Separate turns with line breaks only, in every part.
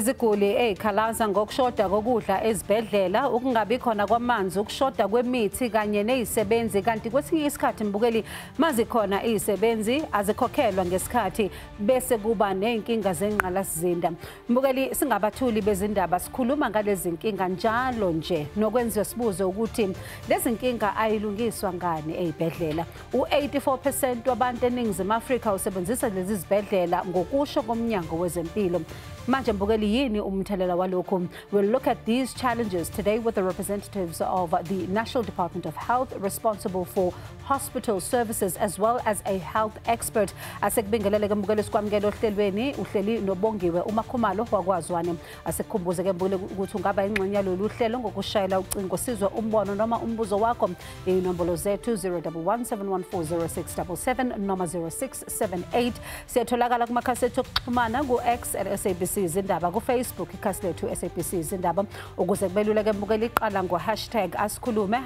Iziguli ezikhalaza ngokushoda kokudla ezibhedlela, ukungabi khona kwamanzi, ukushoda kwemithi kanye nezisebenzi, kanti kwesinye isikhathi mbukeli mazikhona izisebenzi azikhokhelwa ngesikhathi bese kuba nezinkinga zengqalasizinda. Mbukeli, singabathuli bezindaba sikhuluma ngalezi zinkinga njalo nje nokwenziwa sibuzo ukuthi lezi zinkinga ayilungiswa ngani ezibhedlela. U84% wabantu eNingizimu Afrika usebenzisa lezi zibhedlela ngokusho komnyango wezempilo. Manje mbukeli yini umthelela walokho? We'll look at these challenges today with the representatives of the National Department of Health responsible for hospital services as well as a health expert. Asekubingelele ke mbukeli sikwamukela ohlelweni uhleli noBongiwe uMakhumalo wakwaZwane. Asekukhumbuze ke mbukeli ukuthi ungaba ingxenye yalolu hlelo ngokushayela ucingo sizwe umbono noma umbuzo wakho. Inombolo zethu 0117140677 noma 0678. Siyatholakala kumakhasi ethu okuxhumana ku-X @SABC Izindaba, ku-Facebook ikhasi lethu SABC Izindaba. Ukuze kubeluleke mbukeli iqala ngo-#asikhulume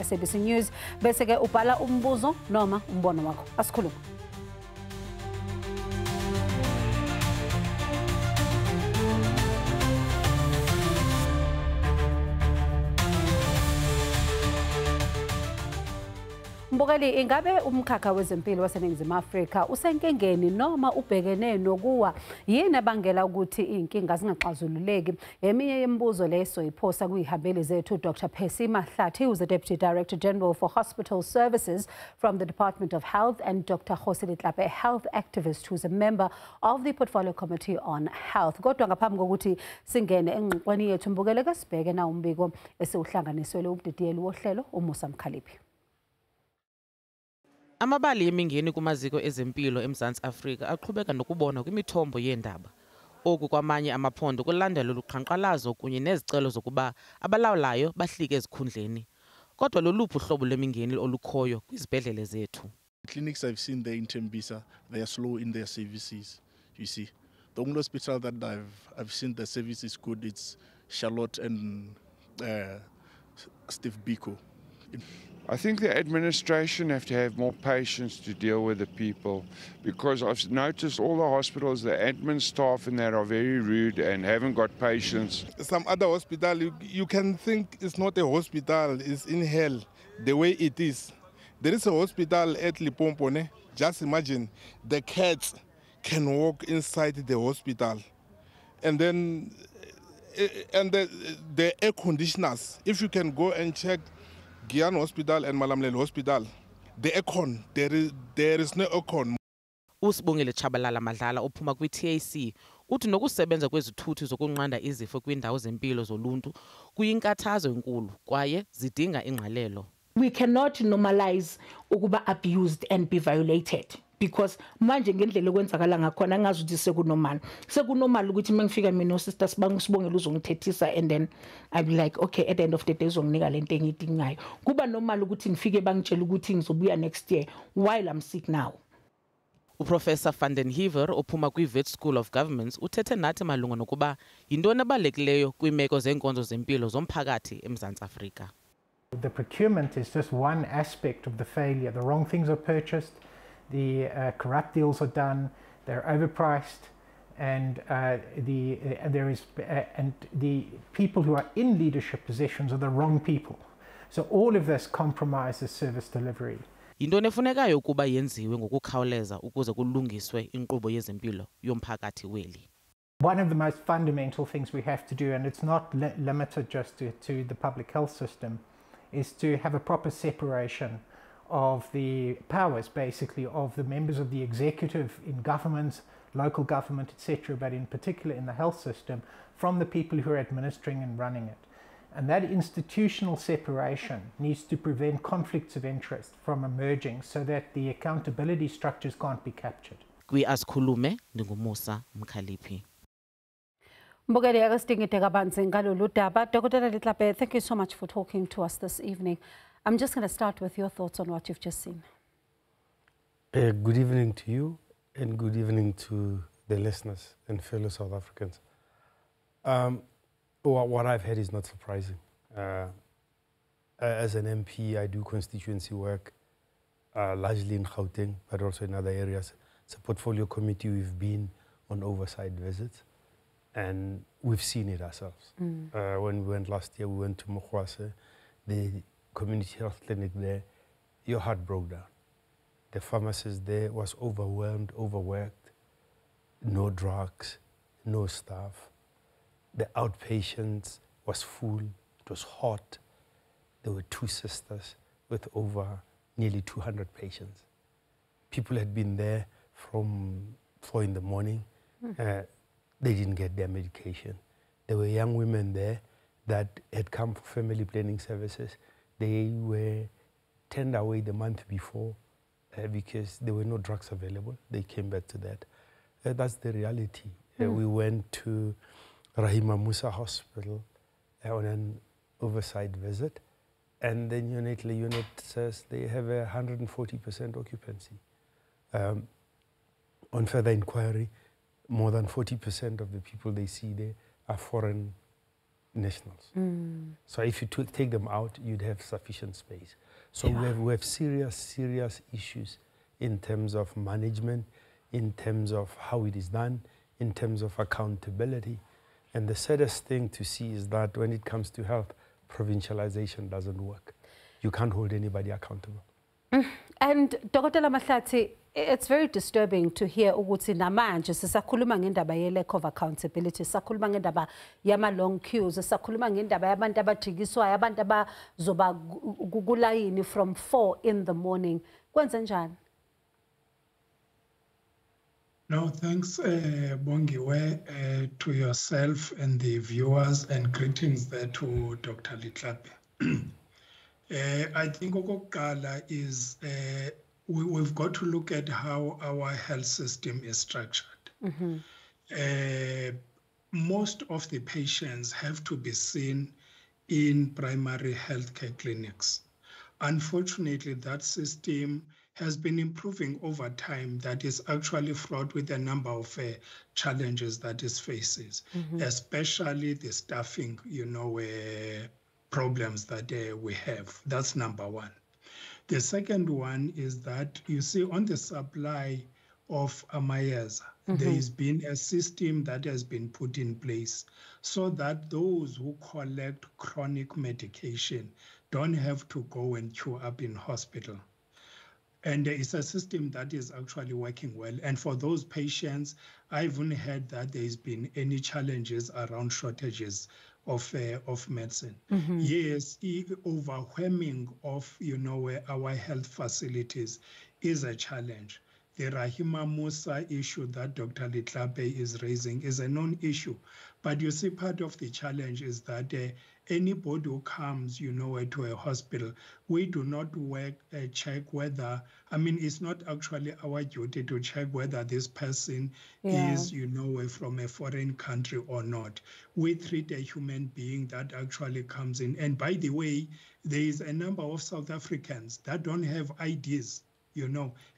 #SABC News bese ke ubhala umbuzo noma umbono wakho. Asikhulume. Mbukeli, ingabe umkhakha wezempilo waseNingizimu Afrika usenkingeni noma ubhekene nokuwa yini abangela ukuthi izinkinga zingaxazululeki? Eminye yemibuzo leso iphosa kuyihambeli zethu Dr. Percy Mahlathi, who is the Deputy Director General for Hospital Services from the Department of Health, and Dr. Khosile Tlhape, a health activist who is a member of the Portfolio Committee on Health. Kodwa ngaphambi kokuthi singene engxoxweni yethu mbukele ke sibheke na umbiko esiwuhlanganiswele ubudidiyeli wohlelo uMusa Mkhaliphi.
Amabali emingeni kumaziko ezempilo eMzantsi Afrika aqhubeka nokubona kwimithombo yendaba. Oku kwamanye amaphondo kulandela luqhankqalazo kunye nezicelo zokuba abalawulayo bahlike ezikhundleni. Kodwa loluphi uhlobo lwemingeni olukhoyo kwizibhedlele zethu?
Clinics I've seen there in Tembisa, they are slow in their services, you see. The only hospital that I've seen the service is good, it's Charlotte and Steve Biko.
I think the administration have to have more patience to deal with the people, because I've noticed all the hospitals, the admin staff in there are very rude and haven't got patience.
Some other hospital, you can think it's not a hospital, it's in hell, the way it is. There is a hospital at Limpopo. Just imagine, the cats can walk inside the hospital. And then, the air conditioners, if you can go and check Giyani Hospital and Malamulele Hospital, the aircon, there is no aircon.
Usibongile Tshabalala Madlala ophuma kwi-TAC uthi nokusebenza kwezithuthi zokunqanda izifo kwindawo zempilo zoluntu kuyinkathazo enkulu kwaye zidinga ingqalelo.
We cannot normalize ukuba abused and be violated, because manje ngendlela okwenzakala ngakhona ngazi ukuthi sekunormal ukuthi mangifika mina osister sibongela uzongithethisa, and then I be like, okay, at the end of the day uzonginika lento engidingayo. Kuba normal ukuthi ngifike bangitshela ukuthi ngizobuya next year while I'm sick now.
Uprofessor Van den Heever ophuma kwi-Wits School of Governments uthethe nathi malunga nokuba yintoni ebalulekileyo kwiimeko zeenkonzo zempilo zomphakathi eMzantsi Afrika.
The procurement is just one aspect of the failure. The wrong things are purchased, the corrupt deals are done, they're overpriced, and the people who are in leadership positions are the wrong people. So all of this compromises service delivery.
Yintoni efunekayo ukuba yenziwe ngokukhawuleza ukuze kulungiswe inkqubo yezempilo yomphakathi weli?
One of the most fundamental things we have to do, and it's not limited just to the public health system, is to have a proper separation of the powers, basically, of the members of the executive in governments, local government, etc., but in particular in the health system, from the people who are administering and running it. And that institutional separation needs to prevent conflicts of interest from emerging so that the accountability structures can't be captured.
Asikhulume ndinguMusa Mkhaliphi.
Mbukeli akasidingide kabanzi ngalolu daba. Dr. Tlhape, thank you so much for talking to us this evening. I'm just going to start with your thoughts on what you've just seen.
Good evening to you, and good evening to the listeners and fellow South Africans. What I've heard is not surprising. As an MP, I do constituency work, largely in Gauteng, but also in other areas. As a portfolio committee, we've been on oversight visits. And we've seen it ourselves. When we went last year, we went to Mokwase, the community health clinic there. Your heart broke down. The pharmacist there was overwhelmed, overworked, no drugs, no staff. The outpatients was full, it was hot. There were 2 sisters with over nearly 200 patients. People had been there from 4 in the morning. They didn't get their medication. There were young women there that had come for family planning services. They were turned away the month before because there were no drugs available. They came back to that. That's the reality. We went to Rahima Musa Hospital on an oversight visit, and the neonatal unit says they have a 140% occupancy. On further inquiry, more than 40% of the people they see there are foreign nationals. So if you take them out, you'd have sufficient space. So we have serious issues in terms of management, in terms of how it is done, in terms of accountability. And the saddest thing to see is that when it comes to health, provincialization doesn't work. You can't hold anybody accountable.
And Dr. Mahlati, it's very disturbing to hear ukuthi namanje sisakhuluma ngendaba ye-lack of accountability, sisakhuluma ngendaba yama-long queues, sisakhuluma ngendaba yabantu abajikiswayo, abantu abazoba kulayini from 4 in the morning. Kwenze njani?
No, thanks, Bongiwe, to yourself and the viewers, and greetings there to Dr. Letlape. I think okokuqala is we've got to look at how our health system is structured. Most of the patients have to be seen in primary healthcare clinics. Unfortunately, that system has been improving over time. That is actually fraught with a number of challenges that it faces, especially the staffing, problems that we have. That's number one. The second one is that you see on the supply of Amayeza, there has been a system that has been put in place so that those who collect chronic medication don't have to go and queue up in hospital. And it's a system that is actually working well. And for those patients, I haven't heard that there's been any challenges around shortages of medicine. Yes, overwhelming of our health facilities is a challenge. The Rahima Musa issue that Dr. Letlape is raising is a known issue. But you see, part of the challenge is that anybody who comes, to a hospital, we do not check whether, it's not actually our duty to check whether this person is, from a foreign country or not. We treat a human being that actually comes in. And by the way, there is a number of South Africans that don't have IDs,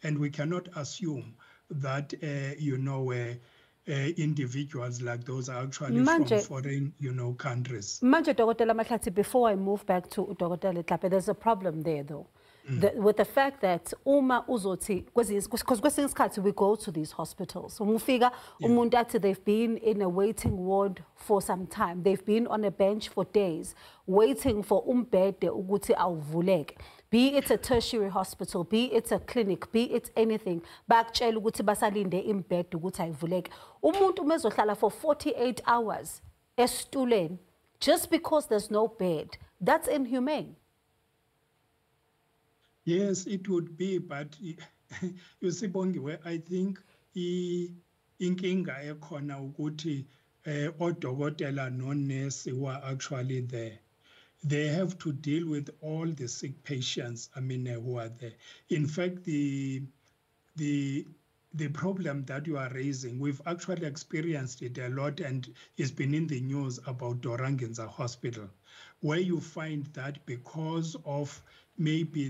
and we cannot assume that, individuals like those are actually from foreign, countries.
Manje, Dr. Mahlati, before I move back to Dr. Letlape, there's a problem there, though. With the fact that uma uzoti, because we go to these hospitals. They've been in a waiting ward for some time. They've been on a bench for days, waiting for umbhede ukuthi awuvuleke. Be it a tertiary hospital, be it a clinic, be it anything. Bakutshela ukuthi basalinde imbhede ukuthi ayivuleke. Umuntu mezohlala for 48 hours esituleni just because there's no bed. That's inhumane.
Yes, it would be, but you see, Bongiwe, I think inkinga ekhona ukuthi odokotela nonesi who are actually there. They have to deal with all the sick patients, who are there. In fact, the problem that you are raising, we've actually experienced it a lot, and it's been in the news about Dorangenza Hospital, where you find that because of maybe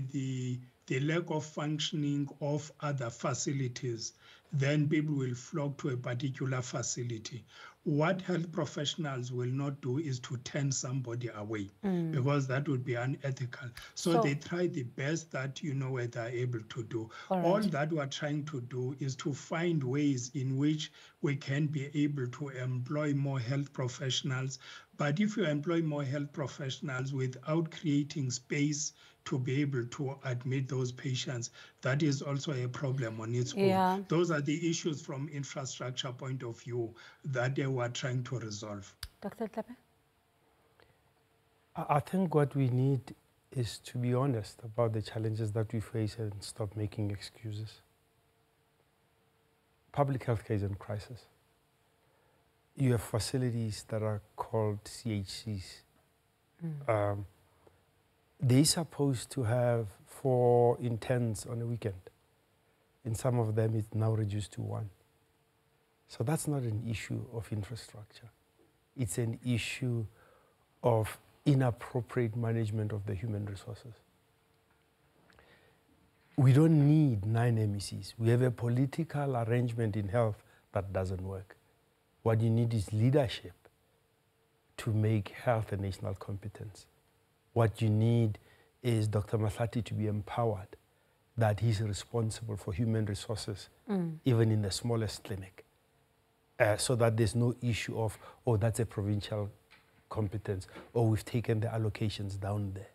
the lack of functioning of other facilities, then people will flock to a particular facility. what health professionals will not do is to turn somebody away, because that would be unethical. So they try the best that where they're able to do. All that we're trying to do is to find ways in which we can be able to employ more health professionals. But if you employ more health professionals without creating space to be able to admit those patients, that is also a problem on its own. Those are the issues from infrastructure point of view that they were trying to resolve.
Dr. Tlhape?
I think what we need is to be honest about the challenges that we face and stop making excuses. Public health care is in crisis. You have facilities that are called CHCs. They're supposed to have 4 interns on a weekend. In some of them, it's now reduced to 1. So that's not an issue of infrastructure. It's an issue of inappropriate management of the human resources. We don't need 9 MECs. We have a political arrangement in health that doesn't work. What you need is leadership to make health a national competence. What you need is Dr. Mahlati to be empowered that he's responsible for human resources, even in the smallest clinic, so that there's no issue of, oh, that's a provincial competence, or we've taken the allocations down there.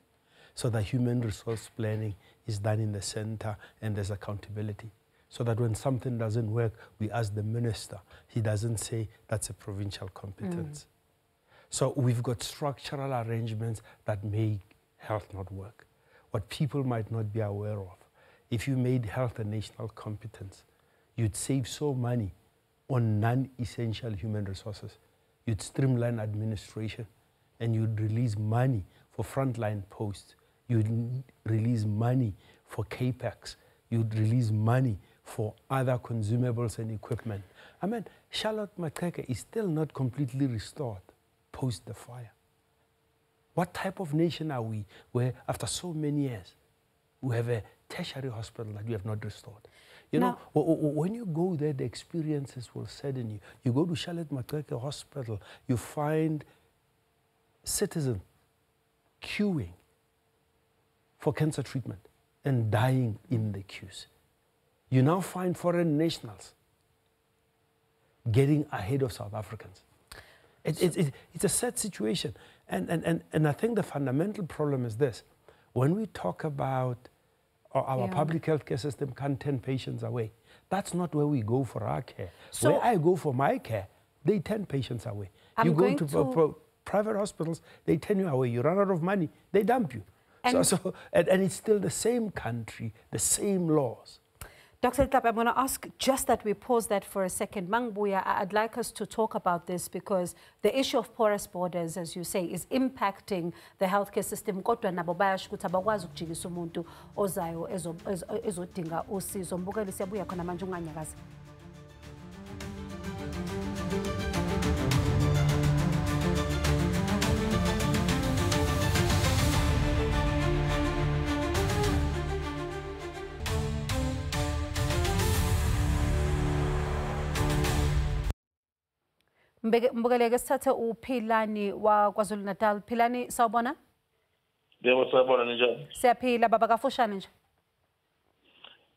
So that human resource planning is done in the center and there's accountability. So that when something doesn't work, we ask the minister. He doesn't say that's a provincial competence. So we've got structural arrangements that make health not work. What people might not be aware of, if you made health a national competence, you'd save so money on non-essential human resources. You'd streamline administration and you'd release money for frontline posts. You'd release money for CAPEX. You'd release money for other consumables and equipment. I mean, Charlotte Maxeke is still not completely restored post the fire. What type of nation are we where after so many years we have a tertiary hospital that we have not restored? You know, when you go there, the experiences will sadden you. You go to Charlotte Maxeke Hospital, you find citizens queuing for cancer treatment and dying in the queues. You now find foreign nationals getting ahead of South Africans. It's a sad situation. And I think the fundamental problem is this. When we talk about our public health care system can't turn patients away, that's not where we go for our care. So where I go for my care, they turn patients away. You go to private hospitals, they turn you away. You run out of money, they dump you. And it's still the same country, the same laws.
Dr. Tlhape, I'm going to ask just that we pause that for a second. Mangbuya, I'd like us to talk about this because the issue of porous borders, as you say, is impacting the healthcare system. Kodwa nabo bayasho ukuthi abakwazi ukujikisa umuntu ozayo ezodinga usizo. Mbukeli siyabuya khona manje unganyakaza. Mbukeleke sithathe uPhilani waKwaZulu Natal. Philani, sawubona?
Yebo, sawubona njani?
Siyaphila baba, kafushane nje.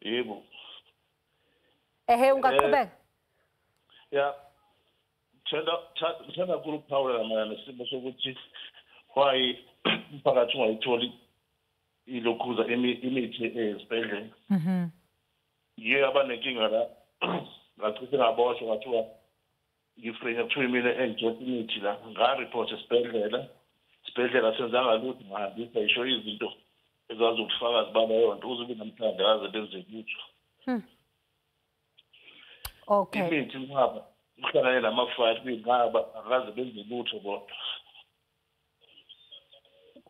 Yebo.
Ungaqhubeka?
Yeah. Thanda ukuphawula mayelana nesimo sokuthi why umphakathi ungayitholi ilokhuza imithi ezibhedlela. Yiyo abanenkinga la. Ngachithe ngaboshwa ngathiwa ngifrenya kuthiwa mina engijothe imithi la nga-report esibhedlela senzanga lutho ngahambisa isho izinto ezazokufakazi baba yonto uze ube namthandazo benze lutho.
Okay.
Imithi ngaba uhlangane nama-fight kwingaba akaze benze lutho bodwa.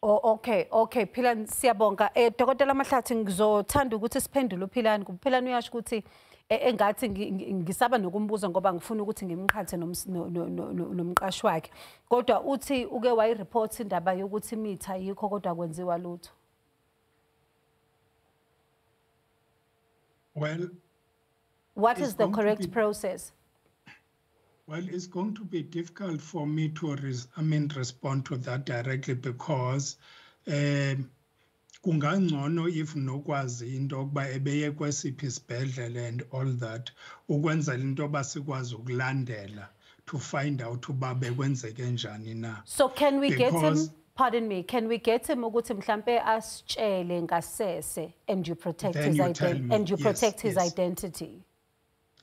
Okay Philani, siyabonga. Dr. Mahlati, ngizothanda ukuthi siphendule uPhilani. Philani uyasho ukuthi engathi ngisaba nokumbuza ngoba ngifuna ukuthi ngimqhathe nomqashi wakhe. Kodwa uthi uke wayireport indaba yokuthi imithi ayikho kodwa kwenziwa lutho.
Well,
what is the correct process?
Well, it's going to be difficult for me to respond to that directly because kungangcono if nokwazi into yokuba ebeye kwesiphi isibhedlele and all that ukwenzela into yoba sikwazi ukulandela to find out uba bekwenzeke njani na.
So can we get him, pardon me, can we get him ukuthi mhlambe asitshele ngasese and you protect his identity?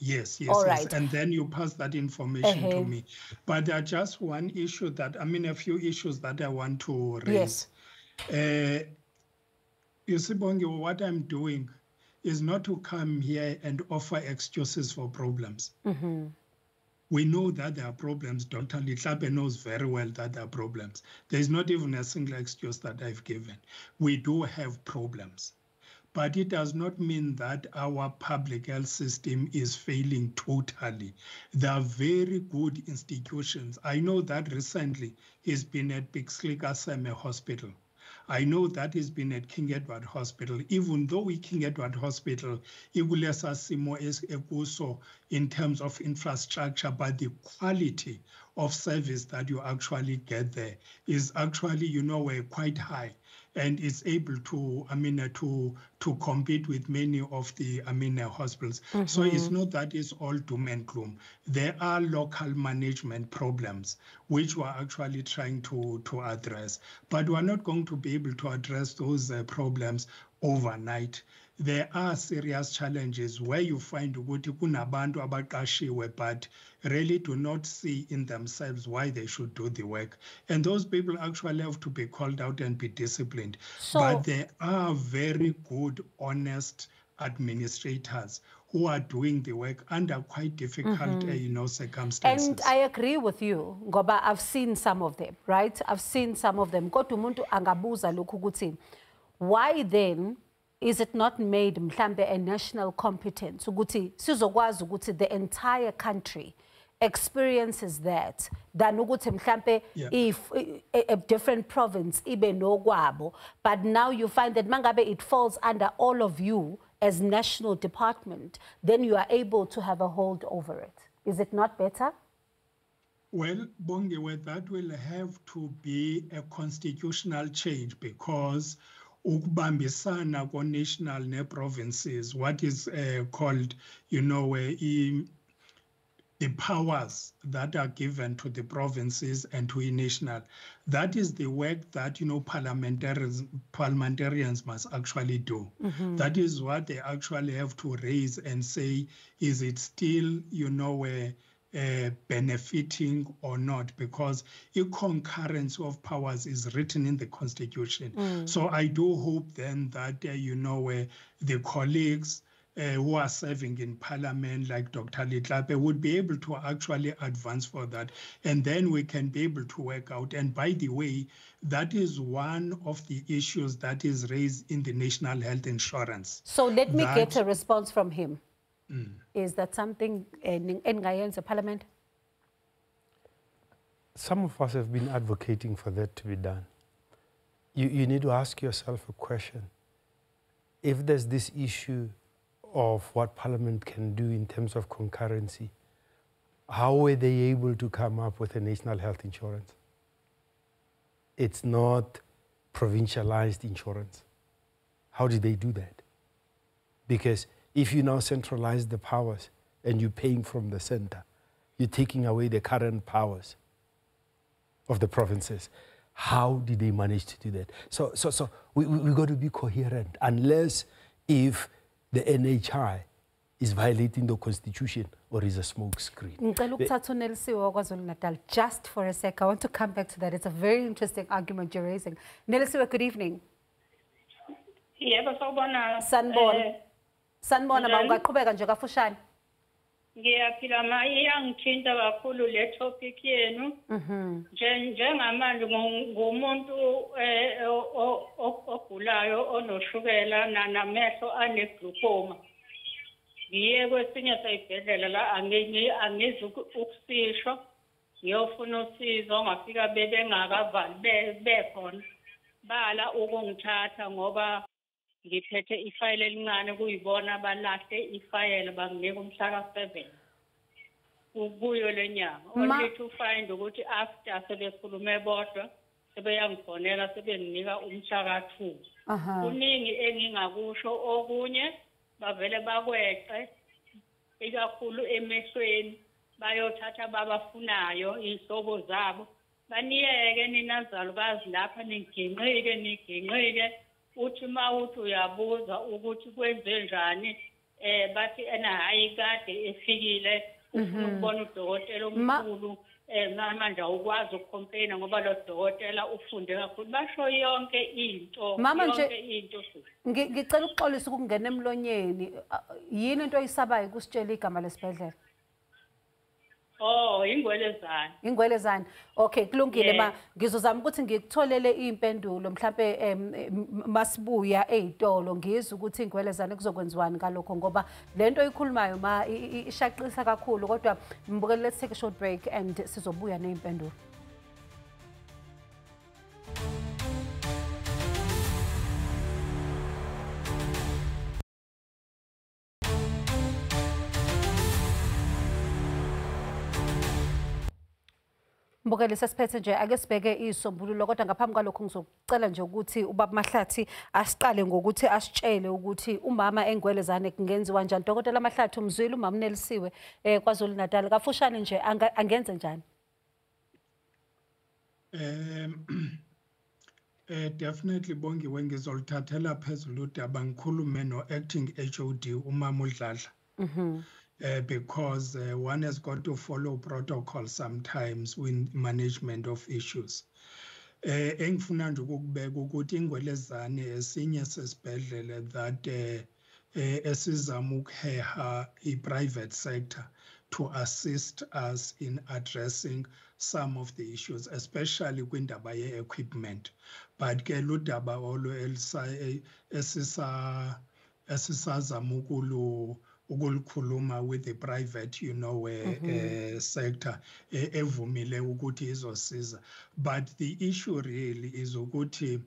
Yes,
All
yes.
right.
And then you pass that information to me. But there are just one issue that, a few issues that I want to raise.
Yes.
You see, Bongi, what I'm doing is not to come here and offer excuses for problems. We know that there are problems. Dr. Litlape knows very well that there are problems. There's not even a single excuse that I've given. We do have problems. But it does not mean that our public health system is failing totally. There are very good institutions. I know that recently he's been at Pixley Kaseme Hospital. I know that he's been at King Edward Hospital. Even though King Edward Hospital, in terms of infrastructure, but the quality of service that you actually get there is actually, quite high. And is able to, to compete with many of the, hospitals. So it's not that it's all doom and gloom. There are local management problems, which we're actually trying to address. But we're not going to be able to address those problems overnight. There are serious challenges where you find ukuthi kunabantu abaqashiwe but really do not see in themselves why they should do the work. And those people actually have to be called out and be disciplined. But there are very good, honest administrators who are doing the work under quite difficult circumstances.
And I agree with you, Ngoba. I've seen some of them, right? I've seen some of them. Kodwa umuntu angabuza lokhu ukuthi, why then is it not made mhlambe a national competence ukuthi sizokwazi ukuthi the entire country experiences that than ukuthi mhlambe if a different province ibe nokwabo, but now you find that mangabe it falls under all of you as national department, then you are able to have a hold over it. Is it not better?
Well, Bongiwe, that will have to be a constitutional change because ukubambisana national ne provinces, what is called, the powers that are given to the provinces and to a national. That is the work that, parliamentarians must actually do. That is what they actually have to raise and say, is it still, benefiting or not, because a concurrence of powers is written in the Constitution. So I do hope then that, the colleagues who are serving in Parliament, like Dr. Litlape, would be able to actually advance for that. And then we can be able to work out. And by the way, that is one of the issues that is raised in the National Health Insurance.
So let me get a response from him. Is that something in the Parliament?
Some of us have been advocating for that to be done. You need to ask yourself a question. If there's this issue of what Parliament can do in terms of concurrency, how were they able to come up with a national health insurance? It's not provincialized insurance. How did they do that? Because if you now centralize the powers and you're paying from the center, you're taking away the current powers of the provinces. How did they manage to do that? So we got to be coherent, unless if the NHI is violating the Constitution or is a smoke screen.
Just for a sec, I want to come back to that. It's a very interesting argument you're raising. Nelisiwe, good evening. Sanibona bawungaqhubeka nje kafushane.
Ngiyaphila iyangithinta kakhulu le topic yenu. Njengamanje ngumuntu ogulayo onoshukela namehlo aneglukoma. Ngiye kwesinye sayibhedlela la angizi ukusisho. Ngiyofuna usizo ngafika bebengakavali bekhona. Bala ukungithatha ngoba ngiphethe ifayile elincane kuyibona balahle ifayile banginika umhla ka7. kuyo lenyanga. Only to find ukuthi after sebekhulume bodwa sebeyangifonela sebenginika umhla ka-2. Kuningi engingakusho okunye bavele bakweqe ikakhulu emehlweni bayothatha babafunayo izihlobo zabo baniyeke ninazalukazi lapha niginqike uthi mawuthi uyabuza ukuthi kwenze njani bathi ena hayi kade efikile ufuna ukubona udokotela omkhulu manje awukwazi ukucomplaina ngoba lo dokotela ufunde kakhulu basho yonke into
ngicela ukuxolisa ukungena emlonyeni yini into oyisabayo kusitshela igama lesibhedlela
ingwelezane.
Ingwelezane. Okay, kulungile ma ngizozama ukuthi ngikutholele impendulo mhlambe masibuya ezitolo ngizwe ukuthi ingwelezane kuzokwenziwani ngalokho ngoba lento oyikhulumayo ma ishaqisa kakhulu kodwa mbukele let's take a short break and sizobuya nezimpendulo. Mbukeli sesiphethe nje ake sibheke isombululo kodwa ngaphambi kwalokho ngizocela nje ukuthi ubaba Mahlathi asiqale ngokuthi asitshele ukuthi umama engwelezane kungenziwa njani. Dokotela Mahlathi umzwile umama Nelisiwe kwaZulu Natal kafushane nje angenze njani?
Definitely Bongiwe ngizolithathela phezulu udaba ngikhulume no-acting HOD umama uDladla. Because one has got to follow protocol sometimes with management of issues. Engifuna nje ukubeka ukuthi ingwelezane esinye sesibhedlele that esizama ukuheha i-private sector to assist us in addressing some of the issues, especially kwindaba ye-equipment. But ke ludaba olo esisazama ukulukhuluma with the private, sector evumile ukuthi izosiza. But the issue really is ukuthi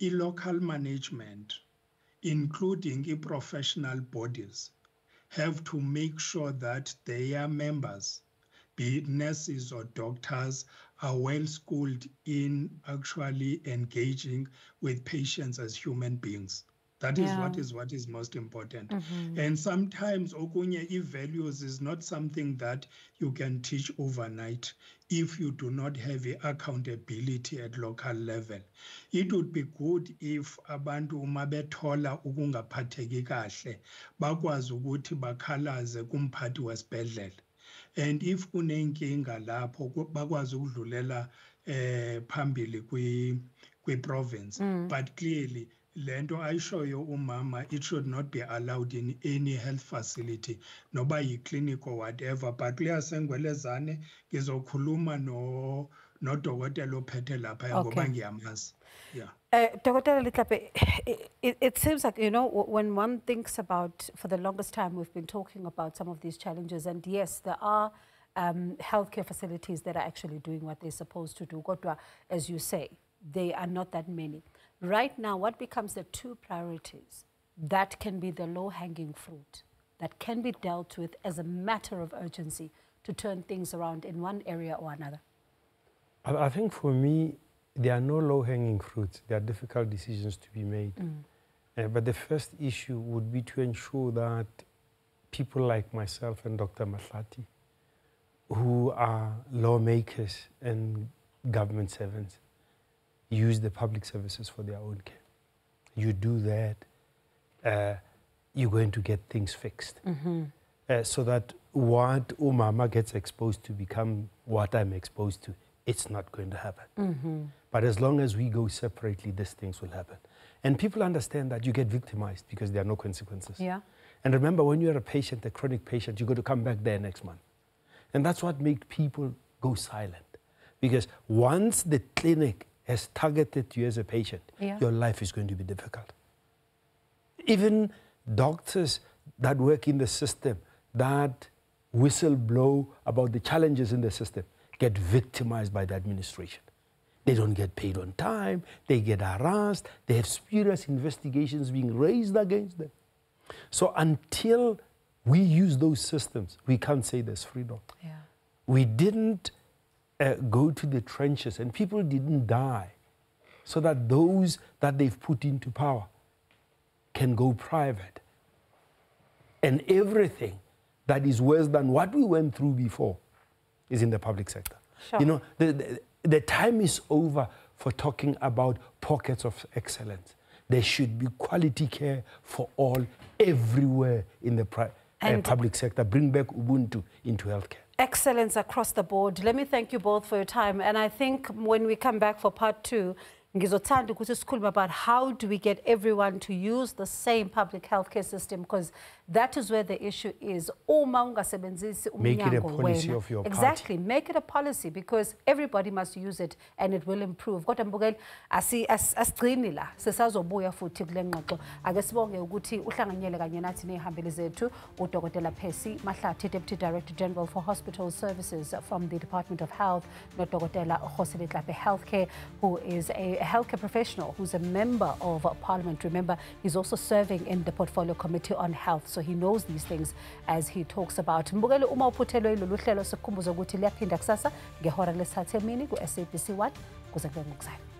i-local management, including i-professional bodies, have to make sure that their members, be it nurses or doctors, are well schooled in actually engaging with patients as human beings. That is what is most important. And sometimes okunye values is not something that you can teach overnight if you do not have accountability at local level. It would be good if abantu uma bethola ukungaphatheki kahle bakwazi ukuthi bakhalaze kumphathi wesibhedlela. And if kunenkinga lapho bakwazi ukudlulela phambili kwi-province. But clearly lento ayishoyo umama, it should not be allowed in any health facility noba yi-clinic or whatever. But kuyasengwelezane ngizokhuluma nodokotela ophethe lapha ngoba ngiyamazi.
Dr. Litlape, it seems like, when one thinks about, for the longest time, we've been talking about some of these challenges, and yes, there are healthcare facilities that are actually doing what they're supposed to do. Kodwa, as you say, they are not that many. Right now, what becomes the two priorities that can be the low-hanging fruit, that can be dealt with as a matter of urgency to turn things around in one area or another?
I think for me, there are no low-hanging fruits. There are difficult decisions to be made. But the first issue would be to ensure that people like myself and Dr. Mahlathi, who are lawmakers and government servants, use the public services for their own care. You do that, you're going to get things fixed. So that what umama gets exposed to become what I'm exposed to, it's not going to happen. But as long as we go separately, these things will happen. And people understand that you get victimized because there are no consequences. And remember, when you're a patient, a chronic patient, you've got to come back there next month. And that's what makes people go silent. Because once the clinic has targeted you as a patient, your life is going to be difficult. Even doctors that work in the system, that whistle blow about the challenges in the system, get victimized by the administration. They don't get paid on time, they get harassed, they have spurious investigations being raised against them. So until We use those systems. We can't say there's freedom.
Yeah.
We didn't go to the trenches, and people didn't die so that those that they've put into power can go private. And everything that is worse than what we went through before is in the public sector.
Sure.
You know, the time is over for talking about pockets of excellence. There should be quality care for all everywhere in the public sector. Bring back Ubuntu into healthcare.
Excellence across the board. Let me thank you both for your time. And I think when we come back for part 2, ngizothanda ukuthi sikhulume about how do we get everyone to use the same public healthcare system, because that is where the issue is.
Make it a policy of your party.
Exactly. Make it a policy, because everybody must use it and it will improve. Kodwa Mbukeli asigcini la sesazobuya futhi kule ngxoxo. Ake sibonge ukuthi uhlanganyele kanye nathi nehambeli zethu uDokotela Percy Mahlathi, Deputy Director General for Hospital Services from the Department of Health, noDokotela Khosile Tlhape Healthcare, who is a healthcare professional who's a member of Parliament. Remember, he's also serving in the Portfolio Committee on Health, so he knows these things as he talks about. Mbukeli uma uphuthelwe ilolu hlelo sikhumbuza ukuthi liyaphinda kusasa ngehora lesithathu emini ku SABC 1 kuze kube ngokuzayo.